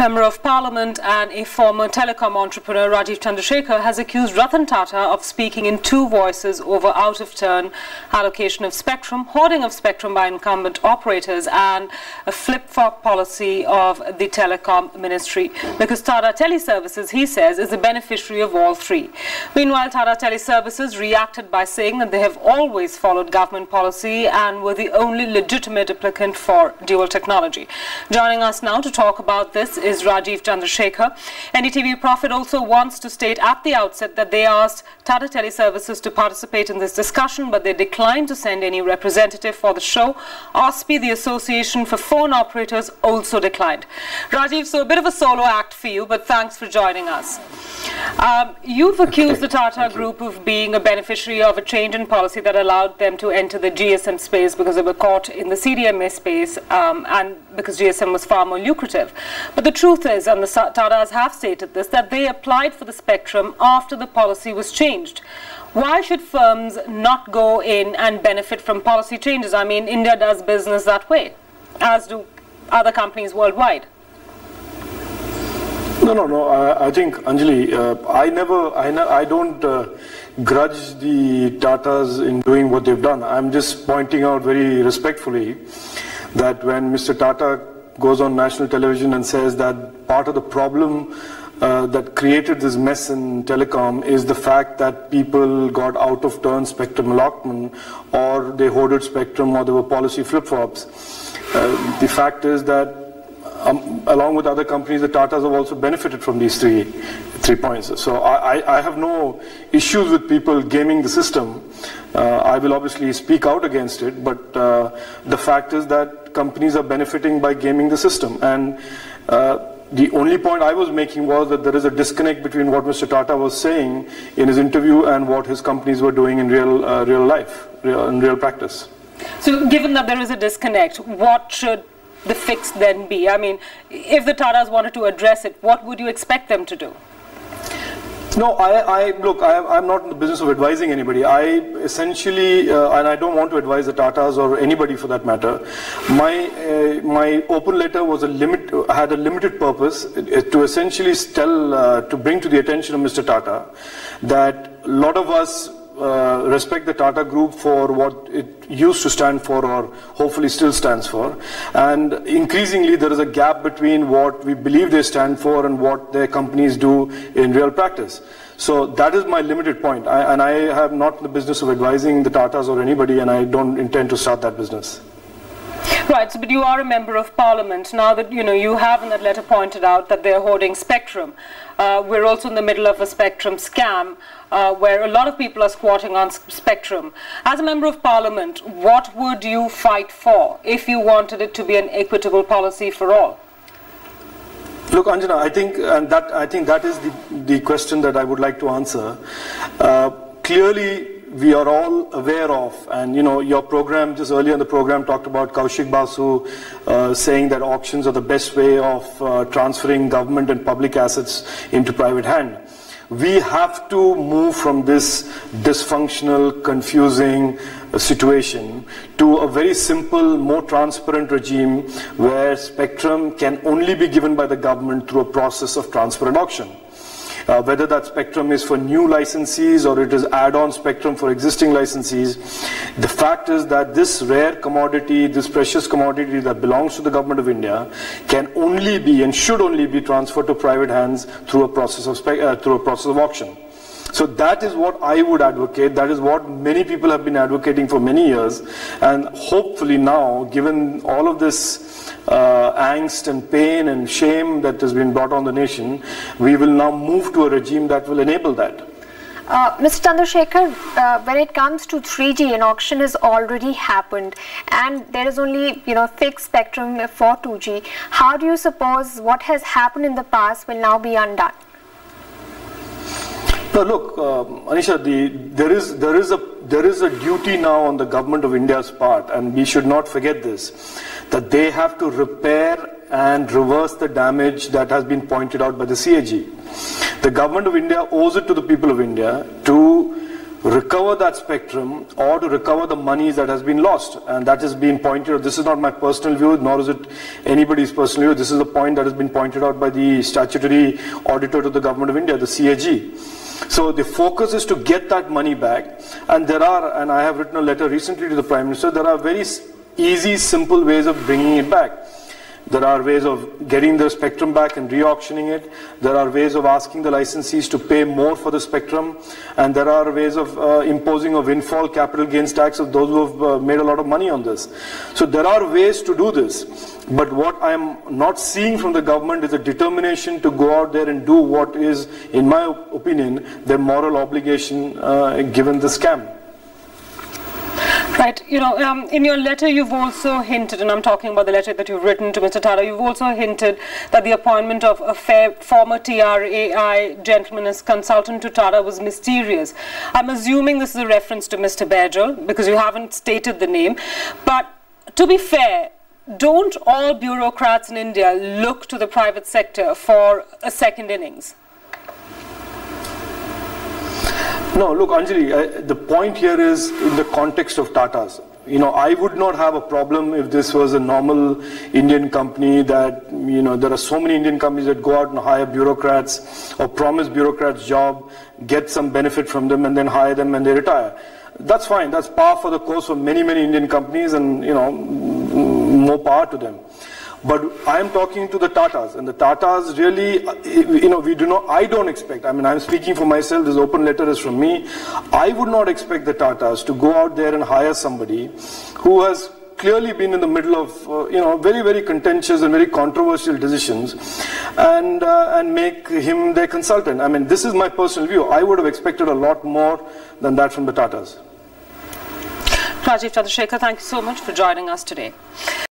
Member of Parliament and a former telecom entrepreneur, Rajiv Chandrasekhar, has accused Ratan Tata of speaking in two voices over out-of-turn allocation of spectrum, hoarding of spectrum by incumbent operators, and a flip-flop policy of the telecom ministry. Because Tata Teleservices, he says, is the beneficiary of all three. Meanwhile, Tata Teleservices reacted by saying that they have always followed government policy and were the only legitimate applicant for dual technology. Joining us now to talk about this is Rajiv Chandrasekhar. NDTV Profit also wants to state at the outset that they asked Tata Teleservices to participate in this discussion, but they declined to send any representative for the show. OSPI, the Association for Phone Operators, also declined. Rajiv, so a bit of a solo act for you, but thanks for joining us. You've accused the Tata Group of being a beneficiary of a change in policy that allowed them to enter the GSM space because they were caught in the CDMA space and because GSM was far more lucrative. But the truth is, and the Tatas have stated this, that they applied for the spectrum after the policy was changed. Why should firms not go in and benefit from policy changes? I mean, India does business that way, as do other companies worldwide. No. I think, Anjali, I don't grudge the Tatas in doing what they've done. I'm just pointing out very respectfully that when Mr. Tata goes on national television and says that part of the problem that created this mess in telecom is the fact that people got out of turn spectrum allotment, or they hoarded spectrum, or there were policy flip-flops. The fact is that along with other companies, the Tatas have also benefited from these three points. So I have no issues with people gaming the system. I will obviously speak out against it, but the fact is that companies are benefiting by gaming the system. And the only point I was making was that there is a disconnect between what Mr. Tata was saying in his interview and what his companies were doing in real life, in real practice. So given that there is a disconnect, what should the fix then be? I mean, if the Tatas wanted to address it, what would you expect them to do? No, look, I'm not in the business of advising anybody. I essentially, and I don't want to advise the Tatas or anybody for that matter. My open letter was had a limited purpose to essentially to bring to the attention of Mr. Tata that a lot of us respect the Tata Group for what it used to stand for, or hopefully still stands for, and increasingly there is a gap between what we believe they stand for and what their companies do in real practice. So that is my limited point, and I am not in the business of advising the Tatas or anybody, and I don't intend to start that business. Right, so, but you are a member of Parliament. Now that you have in that letter pointed out that they're hoarding spectrum. We're also in the middle of a spectrum scam where a lot of people are squatting on spectrum. As a member of Parliament, what would you fight for if you wanted it to be an equitable policy for all? Look, Anjana, I think that is the question that I would like to answer. Clearly, we are all aware of, and your program just earlier in the program talked about Kaushik Basu saying that auctions are the best way of transferring government and public assets into private hand. We have to move from this dysfunctional, confusing situation to a very simple, more transparent regime where spectrum can only be given by the government through a process of transparent auction. Whether that spectrum is for new licensees or it is add-on spectrum for existing licensees, the fact is that this rare commodity, this precious commodity that belongs to the government of India can only be and should only be transferred to private hands through a process of auction. So that is what I would advocate. That is what many people have been advocating for many years, and hopefully now, given all of this angst and pain and shame that has been brought on the nation, we will now move to a regime that will enable that. Mr. Chandrasekhar, when it comes to 3G, an auction has already happened, and there is only fixed spectrum for 2G. How do you suppose what has happened in the past will now be undone? No, look, Anisha, there is a duty now on the government of India's part, and we should not forget this, that they have to repair and reverse the damage that has been pointed out by the CAG. The government of India owes it to the people of India to recover that spectrum or to recover the monies that has been lost. And that has been pointed out. This is not my personal view, nor is it anybody's personal view. This is a point that has been pointed out by the statutory auditor to the Government of India, the CAG. So the focus is to get that money back. And there are, and I have written a letter recently to the Prime Minister, there are very easy, simple ways of bringing it back. There are ways of getting the spectrum back and re-auctioning it. There are ways of asking the licensees to pay more for the spectrum. And there are ways of imposing a windfall capital gains tax of those who have made a lot of money on this. So there are ways to do this. But what I am not seeing from the government is a determination to go out there and do what is, in my opinion, their moral obligation given the scam. Right. You know, in your letter you've also hinted, and I'm talking about the letter that you've written to Mr. Tata, you've also hinted that the appointment of a former TRAI gentleman as consultant to Tata was mysterious. I'm assuming this is a reference to Mr. Baijal, because you haven't stated the name. But to be fair, don't all bureaucrats in India look to the private sector for a second innings? No, look, Anjali, the point here is in the context of Tata's. You know, I would not have a problem if this was a normal Indian company that, you know, there are so many Indian companies that go out and hire bureaucrats or promise bureaucrats job, get some benefit from them and then hire them when they retire. That's fine. That's par for the course for many, many Indian companies and, you know, more power to them. But I am talking to the Tatas, and the Tatas really, you know, I don't expect, I mean, I'm speaking for myself, this open letter is from me. I would not expect the Tatas to go out there and hire somebody who has clearly been in the middle of, you know, very, very contentious and very controversial decisions and make him their consultant. I mean, this is my personal view. I would have expected a lot more than that from the Tatas. Rajiv Chandrasekhar, thank you so much for joining us today.